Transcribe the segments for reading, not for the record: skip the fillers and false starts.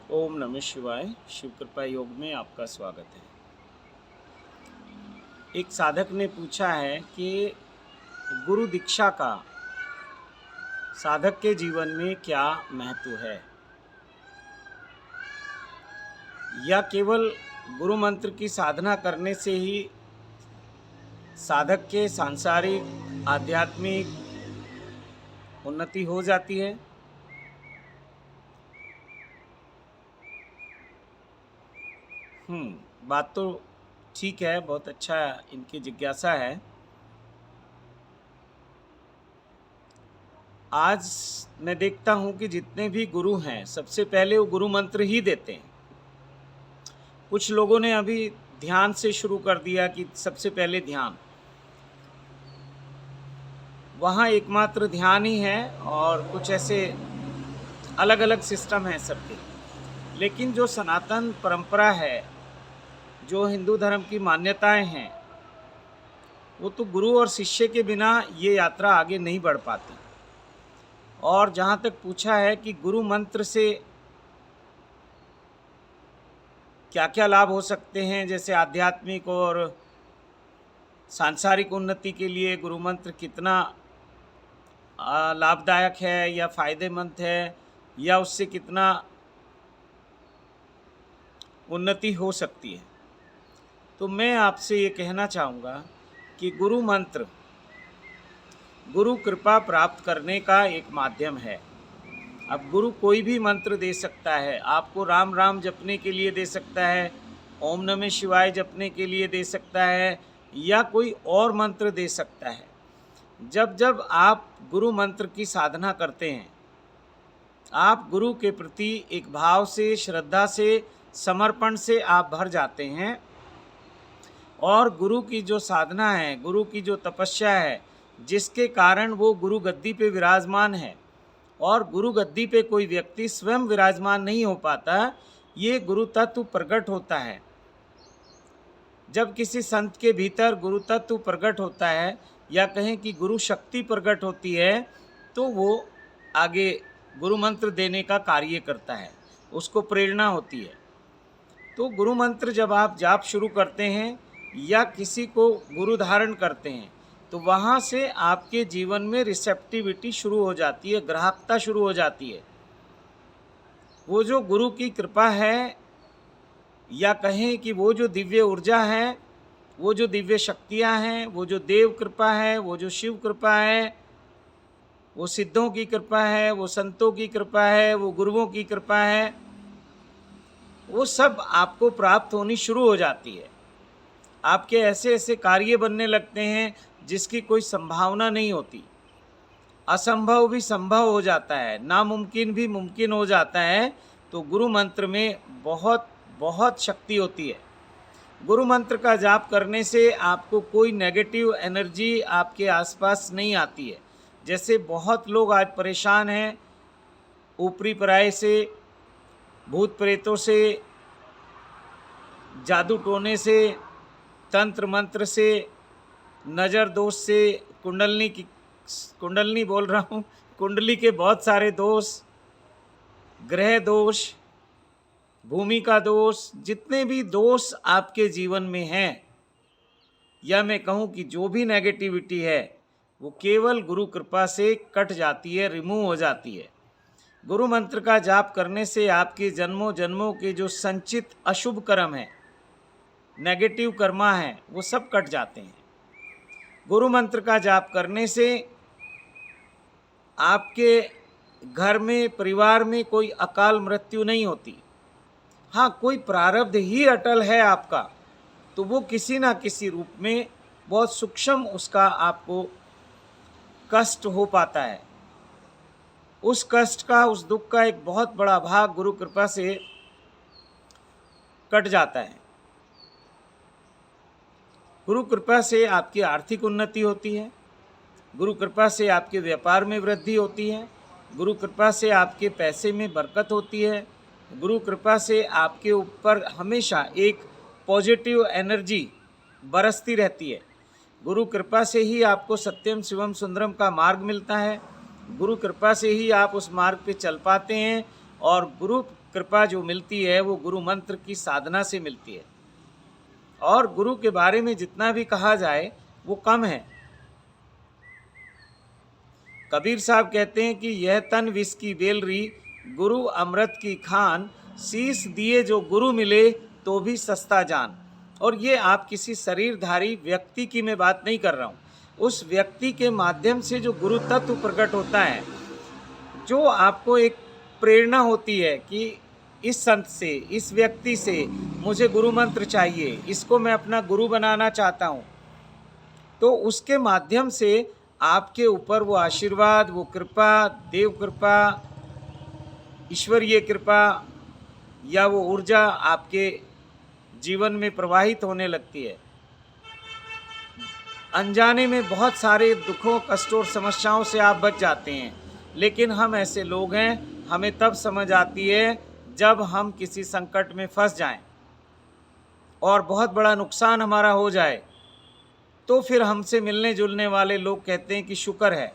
ओम नमः शिवाय। शिव कृपा योग में आपका स्वागत है। एक साधक ने पूछा है कि गुरु दीक्षा का साधक के जीवन में क्या महत्व है, या केवल गुरु मंत्र की साधना करने से ही साधक के सांसारिक आध्यात्मिक उन्नति हो जाती है। बात तो ठीक है, बहुत अच्छा इनकी जिज्ञासा है। आज मैं देखता हूँ कि जितने भी गुरु हैं, सबसे पहले वो गुरु मंत्र ही देते हैं। कुछ लोगों ने अभी ध्यान से शुरू कर दिया कि सबसे पहले ध्यान, वहाँ एकमात्र ध्यान ही है और कुछ ऐसे अलग अलग सिस्टम हैं सबके। लेकिन जो सनातन परंपरा है, जो हिंदू धर्म की मान्यताएं हैं, वो तो गुरु और शिष्य के बिना ये यात्रा आगे नहीं बढ़ पाती। और जहाँ तक पूछा है कि गुरु मंत्र से क्या क्या लाभ हो सकते हैं, जैसे आध्यात्मिक और सांसारिक उन्नति के लिए गुरु मंत्र कितना लाभदायक है या फ़ायदेमंद है, या उससे कितना उन्नति हो सकती है, तो मैं आपसे ये कहना चाहूँगा कि गुरु मंत्र गुरु कृपा प्राप्त करने का एक माध्यम है। अब गुरु कोई भी मंत्र दे सकता है, आपको राम राम जपने के लिए दे सकता है, ओम नमः शिवाय जपने के लिए दे सकता है, या कोई और मंत्र दे सकता है। जब जब आप गुरु मंत्र की साधना करते हैं, आप गुरु के प्रति एक भाव से, श्रद्धा से, समर्पण से आप भर जाते हैं, और गुरु की जो साधना है, गुरु की जो तपस्या है, जिसके कारण वो गुरु गद्दी पे विराजमान है, और गुरु गद्दी पे कोई व्यक्ति स्वयं विराजमान नहीं हो पाता, ये गुरु तत्व प्रकट होता है। जब किसी संत के भीतर गुरु तत्व प्रकट होता है, या कहें कि गुरु शक्ति प्रकट होती है, तो वो आगे गुरु मंत्र देने का कार्य करता है, उसको प्रेरणा होती है। तो गुरु मंत्र जब आप जाप शुरू करते हैं या किसी को गुरु धारण करते हैं, तो वहाँ से आपके जीवन में रिसेप्टिविटी शुरू हो जाती है, ग्राहकता शुरू हो जाती है। वो जो गुरु की कृपा है, या कहें कि वो जो दिव्य ऊर्जा है, वो जो दिव्य शक्तियाँ हैं, वो जो देव कृपा है, वो जो शिव कृपा है, वो सिद्धों की कृपा है, वो संतों की कृपा है, वो गुरुओं की कृपा है, वो सब आपको प्राप्त होनी शुरू हो जाती है। आपके ऐसे ऐसे कार्य बनने लगते हैं जिसकी कोई संभावना नहीं होती। असंभव भी संभव हो जाता है, नामुमकिन भी मुमकिन हो जाता है। तो गुरु मंत्र में बहुत बहुत शक्ति होती है। गुरु मंत्र का जाप करने से आपको कोई नेगेटिव एनर्जी आपके आसपास नहीं आती है। जैसे बहुत लोग आज परेशान हैं ऊपरी पराये से, भूत प्रेतों से, जादू टोने से, तंत्र मंत्र से, नज़र दोष से, कुंडलनी बोल रहा हूँ, कुंडली के बहुत सारे दोष, ग्रह दोष, भूमि का दोष, जितने भी दोष आपके जीवन में हैं, या मैं कहूँ कि जो भी नेगेटिविटी है, वो केवल गुरु कृपा से कट जाती है, रिमूव हो जाती है। गुरु मंत्र का जाप करने से आपके जन्मों जन्मों के जो संचित अशुभ कर्म हैं, नेगेटिव कर्मा हैं, वो सब कट जाते हैं। गुरु मंत्र का जाप करने से आपके घर में, परिवार में कोई अकाल मृत्यु नहीं होती। हाँ, कोई प्रारब्ध ही अटल है आपका, तो वो किसी ना किसी रूप में बहुत सूक्ष्म उसका आपको कष्ट हो पाता है। उस कष्ट का, उस दुख का एक बहुत बड़ा भाग गुरु कृपा से कट जाता है। गुरु कृपा से आपकी आर्थिक उन्नति होती है, गुरु कृपा से आपके व्यापार में वृद्धि होती है, गुरु कृपा से आपके पैसे में बरकत होती है, गुरु कृपा से आपके ऊपर हमेशा एक पॉजिटिव एनर्जी बरसती रहती है। गुरु कृपा से ही आपको सत्यम शिवम सुंदरम का मार्ग मिलता है। गुरु कृपा से ही आप उस मार्ग पे चल पाते हैं, और गुरु कृपा जो मिलती है वो गुरु मंत्र की साधना से मिलती है। और गुरु के बारे में जितना भी कहा जाए वो कम है। कबीर साहब कहते हैं कि यह तन विष की बेलरी, गुरु अमृत की खान, शीश दिए जो गुरु मिले तो भी सस्ता जान। और ये आप किसी शरीरधारी व्यक्ति की मैं बात नहीं कर रहा हूँ, उस व्यक्ति के माध्यम से जो गुरु तत्व प्रकट होता है, जो आपको एक प्रेरणा होती है कि इस संत से, इस व्यक्ति से मुझे गुरु मंत्र चाहिए, इसको मैं अपना गुरु बनाना चाहता हूँ, तो उसके माध्यम से आपके ऊपर वो आशीर्वाद, वो कृपा, देव कृपा, ईश्वरीय कृपा या वो ऊर्जा आपके जीवन में प्रवाहित होने लगती है। अनजाने में बहुत सारे दुखों, कष्टों और समस्याओं से आप बच जाते हैं, लेकिन हम ऐसे लोग हैं, हमें तब समझ आती है जब हम किसी संकट में फंस जाएं और बहुत बड़ा नुकसान हमारा हो जाए, तो फिर हमसे मिलने जुलने वाले लोग कहते हैं कि शुक्र है,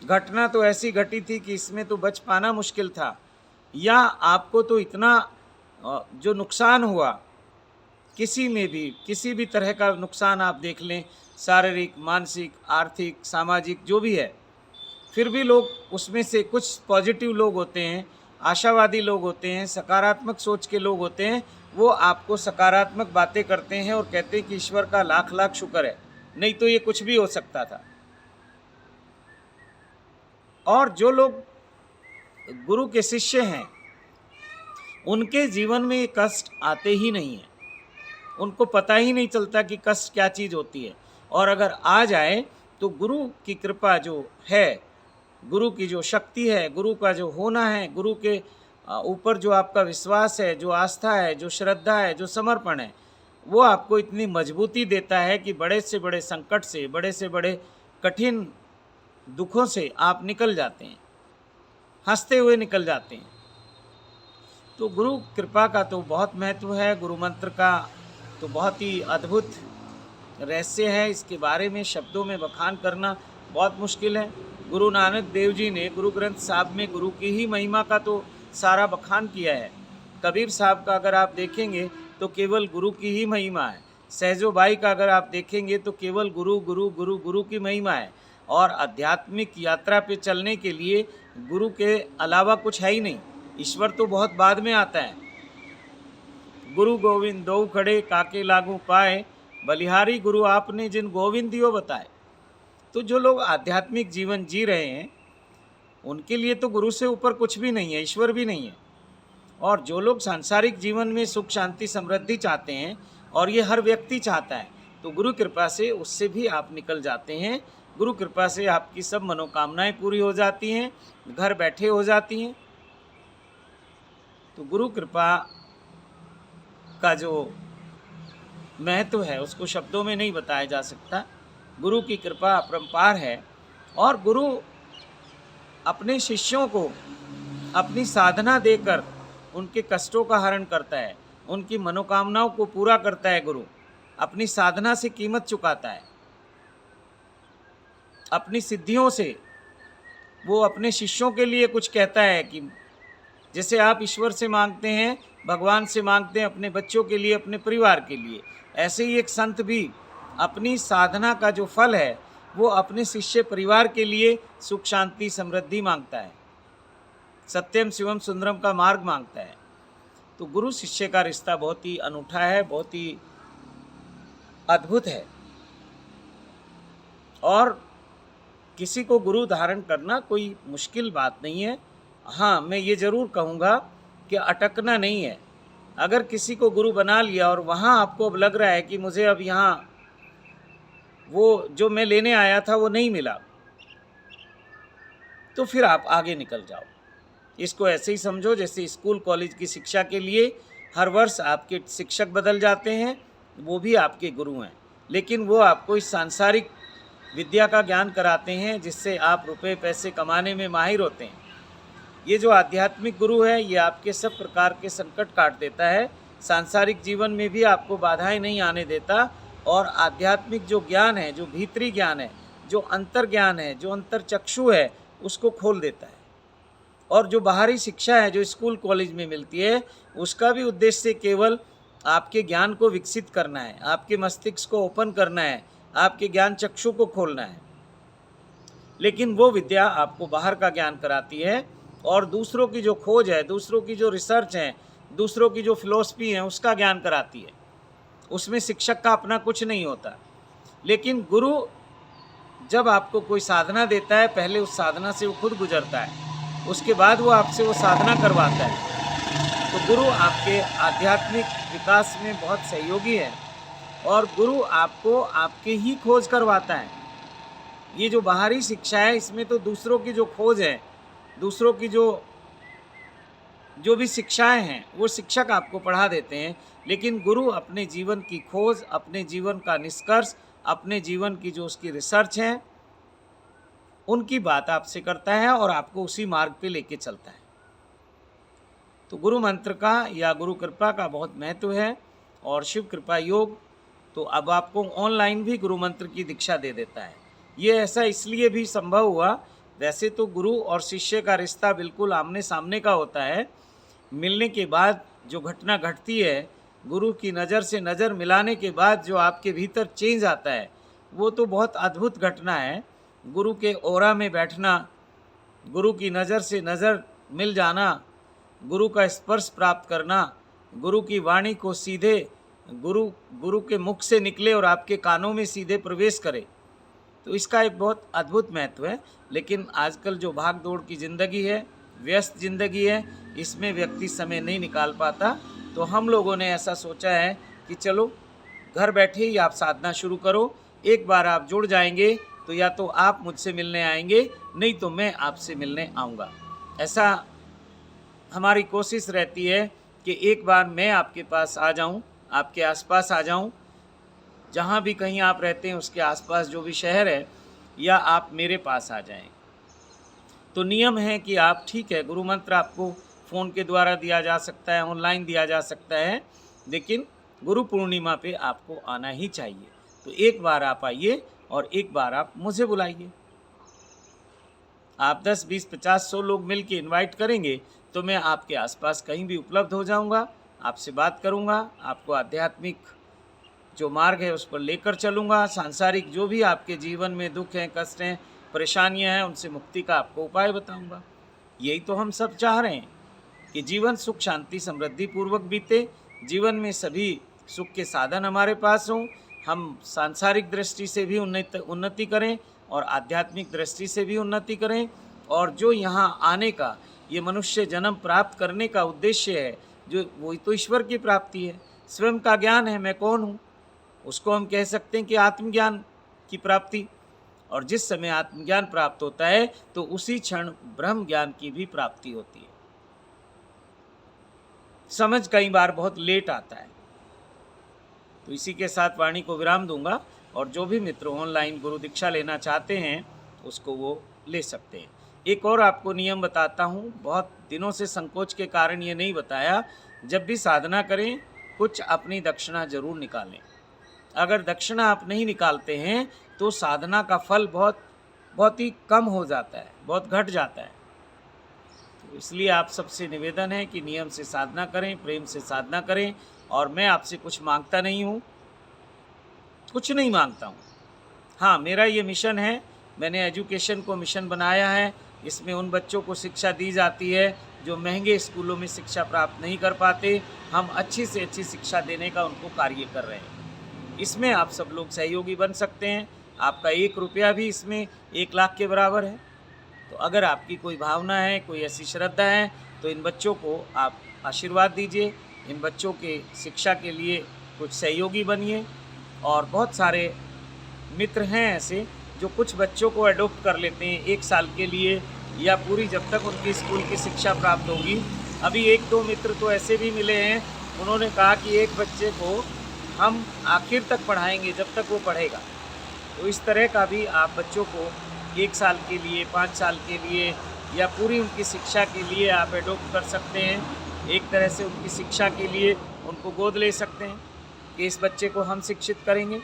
घटना तो ऐसी घटी थी कि इसमें तो बच पाना मुश्किल था, या आपको तो इतना जो नुकसान हुआ, किसी में भी किसी भी तरह का नुकसान आप देख लें, शारीरिक, मानसिक, आर्थिक, सामाजिक जो भी है, फिर भी लोग उसमें से कुछ पॉजिटिव लोग होते हैं, आशावादी लोग होते हैं, सकारात्मक सोच के लोग होते हैं, वो आपको सकारात्मक बातें करते हैं और कहते हैं कि ईश्वर का लाख लाख शुक्र है, नहीं तो ये कुछ भी हो सकता था। और जो लोग गुरु के शिष्य हैं, उनके जीवन में ये कष्ट आते ही नहीं हैं, उनको पता ही नहीं चलता कि कष्ट क्या चीज़ होती है। और अगर आ जाए तो गुरु की कृपा जो है, गुरु की जो शक्ति है, गुरु का जो होना है, गुरु के ऊपर जो आपका विश्वास है, जो आस्था है, जो श्रद्धा है, जो समर्पण है, वो आपको इतनी मजबूती देता है कि बड़े से बड़े संकट से, बड़े से बड़े कठिन दुखों से आप निकल जाते हैं, हंसते हुए निकल जाते हैं। तो गुरु कृपा का तो बहुत महत्व है, गुरु मंत्र का तो बहुत ही अद्भुत रहस्य है, इसके बारे में शब्दों में बखान करना बहुत मुश्किल है। गुरु नानक देव जी ने गुरु ग्रंथ साहब में गुरु की ही महिमा का तो सारा बखान किया है। कबीर साहब का अगर आप देखेंगे तो केवल गुरु की ही महिमा है। सहजो बाई का अगर आप देखेंगे तो केवल गुरु गुरु गुरु गुरु की महिमा है। और आध्यात्मिक यात्रा पे चलने के लिए गुरु के अलावा कुछ है ही नहीं, ईश्वर तो बहुत बाद में आता है। गुरु गोविंद दो खड़े काके लागू पाए, बलिहारी गुरु आपने जिन गोविंद दियो बताए। तो जो लोग आध्यात्मिक जीवन जी रहे हैं उनके लिए तो गुरु से ऊपर कुछ भी नहीं है, ईश्वर भी नहीं है। और जो लोग सांसारिक जीवन में सुख शांति समृद्धि चाहते हैं, और ये हर व्यक्ति चाहता है, तो गुरु कृपा से उससे भी आप निकल जाते हैं। गुरु कृपा से आपकी सब मनोकामनाएं पूरी हो जाती हैं, घर बैठे हो जाती हैं। तो गुरु कृपा का जो महत्व है उसको शब्दों में नहीं बताया जा सकता। गुरु की कृपा अपरंपार है, और गुरु अपने शिष्यों को अपनी साधना देकर उनके कष्टों का हरण करता है, उनकी मनोकामनाओं को पूरा करता है। गुरु अपनी साधना से कीमत चुकाता है, अपनी सिद्धियों से वो अपने शिष्यों के लिए कुछ कहता है कि जैसे आप ईश्वर से मांगते हैं, भगवान से मांगते हैं अपने बच्चों के लिए, अपने परिवार के लिए, ऐसे ही एक संत भी अपनी साधना का जो फल है वो अपने शिष्य परिवार के लिए सुख शांति समृद्धि मांगता है, सत्यम शिवम सुंदरम का मार्ग मांगता है। तो गुरु शिष्य का रिश्ता बहुत ही अनूठा है, बहुत ही अद्भुत है। और किसी को गुरु धारण करना कोई मुश्किल बात नहीं है। हाँ, मैं ये ज़रूर कहूँगा कि अटकना नहीं है। अगर किसी को गुरु बना लिया और वहाँ आपको अब लग रहा है कि मुझे अब यहाँ वो जो मैं लेने आया था वो नहीं मिला, तो फिर आप आगे निकल जाओ। इसको ऐसे ही समझो जैसे स्कूल कॉलेज की शिक्षा के लिए हर वर्ष आपके शिक्षक बदल जाते हैं, वो भी आपके गुरु हैं, लेकिन वो आपको इस सांसारिक विद्या का ज्ञान कराते हैं जिससे आप रुपए पैसे कमाने में माहिर होते हैं। ये जो आध्यात्मिक गुरु है ये आपके सब प्रकार के संकट काट देता है, सांसारिक जीवन में भी आपको बाधाएं नहीं आने देता, और आध्यात्मिक जो ज्ञान है, जो भीतरी ज्ञान है, जो अंतर ज्ञान है, जो अंतर चक्षु है, उसको खोल देता है और जो बाहरी शिक्षा है जो स्कूल कॉलेज में मिलती है, उसका भी उद्देश्य केवल आपके ज्ञान को विकसित करना है, आपके मस्तिष्क को ओपन करना है, आपके ज्ञान चक्षु को खोलना है। लेकिन वो विद्या आपको बाहर का ज्ञान कराती है और दूसरों की जो खोज है, दूसरों की जो रिसर्च है, दूसरों की जो फिलॉसफी है, उसका ज्ञान कराती है। उसमें शिक्षक का अपना कुछ नहीं होता। लेकिन गुरु जब आपको कोई साधना देता है, पहले उस साधना से वो खुद गुजरता है, उसके बाद वो आपसे वो साधना करवाता है। तो गुरु आपके आध्यात्मिक विकास में बहुत सहयोगी है और गुरु आपको आपके ही खोज करवाता है। ये जो बाहरी शिक्षा है, इसमें तो दूसरों की जो खोज है, दूसरों की जो भी शिक्षाएं हैं, वो शिक्षक आपको पढ़ा देते हैं। लेकिन गुरु अपने जीवन की खोज, अपने जीवन का निष्कर्ष, अपने जीवन की जो उसकी रिसर्च है, उनकी बात आपसे करता है और आपको उसी मार्ग पे लेके चलता है। तो गुरु मंत्र का या गुरु कृपा का बहुत महत्व है। और शिव कृपा योग तो अब आपको ऑनलाइन भी गुरु मंत्र की दीक्षा दे देता है। ये ऐसा इसलिए भी संभव हुआ, वैसे तो गुरु और शिष्य का रिश्ता बिल्कुल आमने सामने का होता है। मिलने के बाद जो घटना घटती है, गुरु की नज़र से नज़र मिलाने के बाद जो आपके भीतर चेंज आता है, वो तो बहुत अद्भुत घटना है। गुरु के ओरा में बैठना, गुरु की नज़र से नज़र मिल जाना, गुरु का स्पर्श प्राप्त करना, गुरु की वाणी को सीधे गुरु के मुख से निकले और आपके कानों में सीधे प्रवेश करे, तो इसका एक बहुत अद्भुत महत्व है। लेकिन आजकल जो भाग दौड़ की ज़िंदगी है, व्यस्त ज़िंदगी है, इसमें व्यक्ति समय नहीं निकाल पाता। तो हम लोगों ने ऐसा सोचा है कि चलो घर बैठे ही आप साधना शुरू करो। एक बार आप जुड़ जाएंगे तो या तो आप मुझसे मिलने आएंगे, नहीं तो मैं आपसे मिलने आऊँगा। ऐसा हमारी कोशिश रहती है कि एक बार मैं आपके पास आ जाऊँ, आपके आसपास आ जाऊँ, जहाँ भी कहीं आप रहते हैं उसके आसपास जो भी शहर है, या आप मेरे पास आ जाएं। तो नियम है कि आप, ठीक है, गुरु मंत्र आपको फ़ोन के द्वारा दिया जा सकता है, ऑनलाइन दिया जा सकता है, लेकिन गुरु पूर्णिमा पे आपको आना ही चाहिए। तो एक बार आप आइए और एक बार आप मुझे बुलाइए। आप 10, 20, 50, 100 लोग मिल के इन्वाइट करेंगे तो मैं आपके आसपास कहीं भी उपलब्ध हो जाऊंगा, आपसे बात करूंगा, आपको आध्यात्मिक जो मार्ग है उस पर लेकर चलूँगा। सांसारिक जो भी आपके जीवन में दुख हैं, कष्ट हैं, परेशानियां हैं, उनसे मुक्ति का आपको उपाय बताऊंगा। यही तो हम सब चाह रहे हैं कि जीवन सुख शांति समृद्धि पूर्वक बीते, जीवन में सभी सुख के साधन हमारे पास हों, हम सांसारिक दृष्टि से भी उन्नति करें और आध्यात्मिक दृष्टि से भी उन्नति करें। और जो यहाँ आने का, ये मनुष्य जन्म प्राप्त करने का उद्देश्य है, जो वही तो ईश्वर की प्राप्ति है, स्वयं का ज्ञान है, मैं कौन हूँ, उसको हम कह सकते हैं कि आत्मज्ञान की प्राप्ति। और जिस समय आत्मज्ञान प्राप्त होता है तो उसी क्षण ब्रह्म ज्ञान की भी प्राप्ति होती है। समझ कई बार बहुत लेट आता है। तो इसी के साथ वाणी को विराम दूंगा और जो भी मित्र ऑनलाइन गुरु दीक्षा लेना चाहते हैं उसको वो ले सकते हैं। एक और आपको नियम बताता हूँ, बहुत दिनों से संकोच के कारण ये नहीं बताया। जब भी साधना करें कुछ अपनी दक्षिणा जरूर निकालें। अगर दक्षिणा आप नहीं निकालते हैं तो साधना का फल बहुत ही कम हो जाता है, बहुत घट जाता है। तो इसलिए आप सबसे निवेदन है कि नियम से साधना करें, प्रेम से साधना करें। और मैं आपसे कुछ मांगता नहीं हूँ, कुछ नहीं मांगता हूँ। हाँ, मेरा ये मिशन है, मैंने एजुकेशन को मिशन बनाया है। इसमें उन बच्चों को शिक्षा दी जाती है जो महंगे स्कूलों में शिक्षा प्राप्त नहीं कर पाते। हम अच्छी से अच्छी शिक्षा देने का उनको कार्य कर रहे हैं। इसमें आप सब लोग सहयोगी बन सकते हैं। आपका 1 रुपया भी इसमें 1 लाख के बराबर है। तो अगर आपकी कोई भावना है, कोई ऐसी श्रद्धा है, तो इन बच्चों को आप आशीर्वाद दीजिए, इन बच्चों के शिक्षा के लिए कुछ सहयोगी बनिए। और बहुत सारे मित्र हैं ऐसे जो कुछ बच्चों को एडॉप्ट कर लेते हैं 1 साल के लिए, या पूरी जब तक उनकी स्कूल की शिक्षा प्राप्त होगी। अभी 1-2 मित्र तो ऐसे भी मिले हैं, उन्होंने कहा कि एक बच्चे को हम आखिर तक पढ़ाएंगे जब तक वो पढ़ेगा। तो इस तरह का भी आप बच्चों को 1 साल के लिए, 5 साल के लिए, या पूरी उनकी शिक्षा के लिए आप एडॉप्ट कर सकते हैं। एक तरह से उनकी शिक्षा के लिए उनको गोद ले सकते हैं कि इस बच्चे को हम शिक्षित करेंगे।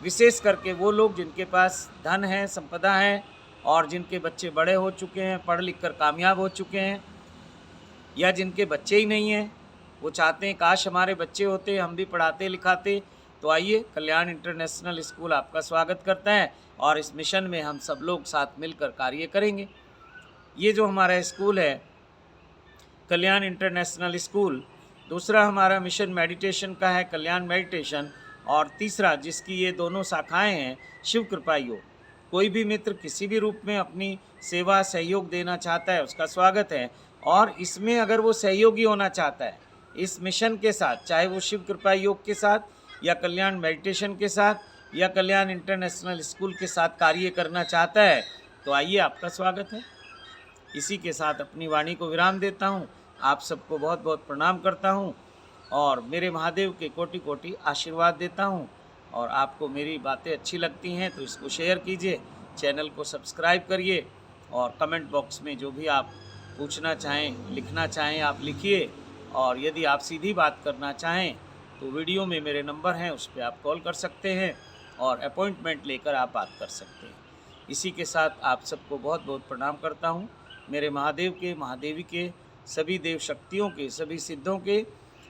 विशेष करके वो लोग जिनके पास धन है, संपदा है, और जिनके बच्चे बड़े हो चुके हैं, पढ़ लिख कर कामयाब हो चुके हैं, या जिनके बच्चे ही नहीं हैं, वो चाहते हैं काश हमारे बच्चे होते, हम भी पढ़ाते लिखाते, तो आइए कल्याण इंटरनेशनल स्कूल आपका स्वागत करता है और इस मिशन में हम सब लोग साथ मिलकर कार्य करेंगे। ये जो हमारा स्कूल है कल्याण इंटरनेशनल स्कूल, दूसरा हमारा मिशन मेडिटेशन का है कल्याण मेडिटेशन, और तीसरा जिसकी ये दोनों शाखाएं हैं शिव कृपा योग। कोई भी मित्र किसी भी रूप में अपनी सेवा सहयोग देना चाहता है उसका स्वागत है, और इसमें अगर वो सहयोगी होना चाहता है इस मिशन के साथ, चाहे वो शिव कृपा योग के साथ या कल्याण मेडिटेशन के साथ या कल्याण इंटरनेशनल स्कूल के साथ कार्य करना चाहता है, तो आइए आपका स्वागत है। इसी के साथ अपनी वाणी को विराम देता हूँ। आप सबको बहुत बहुत प्रणाम करता हूँ और मेरे महादेव के कोटि कोटि आशीर्वाद देता हूँ। और आपको मेरी बातें अच्छी लगती हैं तो इसको शेयर कीजिए, चैनल को सब्सक्राइब करिए, और कमेंट बॉक्स में जो भी आप पूछना चाहें, लिखना चाहें आप लिखिए, और यदि आप सीधी बात करना चाहें तो वीडियो में मेरे नंबर हैं, उस पर आप कॉल कर सकते हैं और अपॉइंटमेंट लेकर आप बात कर सकते हैं। इसी के साथ आप सबको बहुत बहुत प्रणाम करता हूँ। मेरे महादेव के, महादेवी के, सभी देव शक्तियों के, सभी सिद्धों के,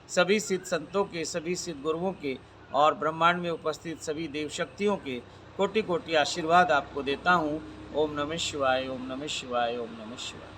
सभी सिद्ध संतों के, सभी सिद्ध गुरुओं के और ब्रह्मांड में उपस्थित सभी देव शक्तियों के कोटि कोटि आशीर्वाद आपको देता हूँ। ओम नमः शिवाय, ओम नमः शिवाय, ओम नमः शिवाय।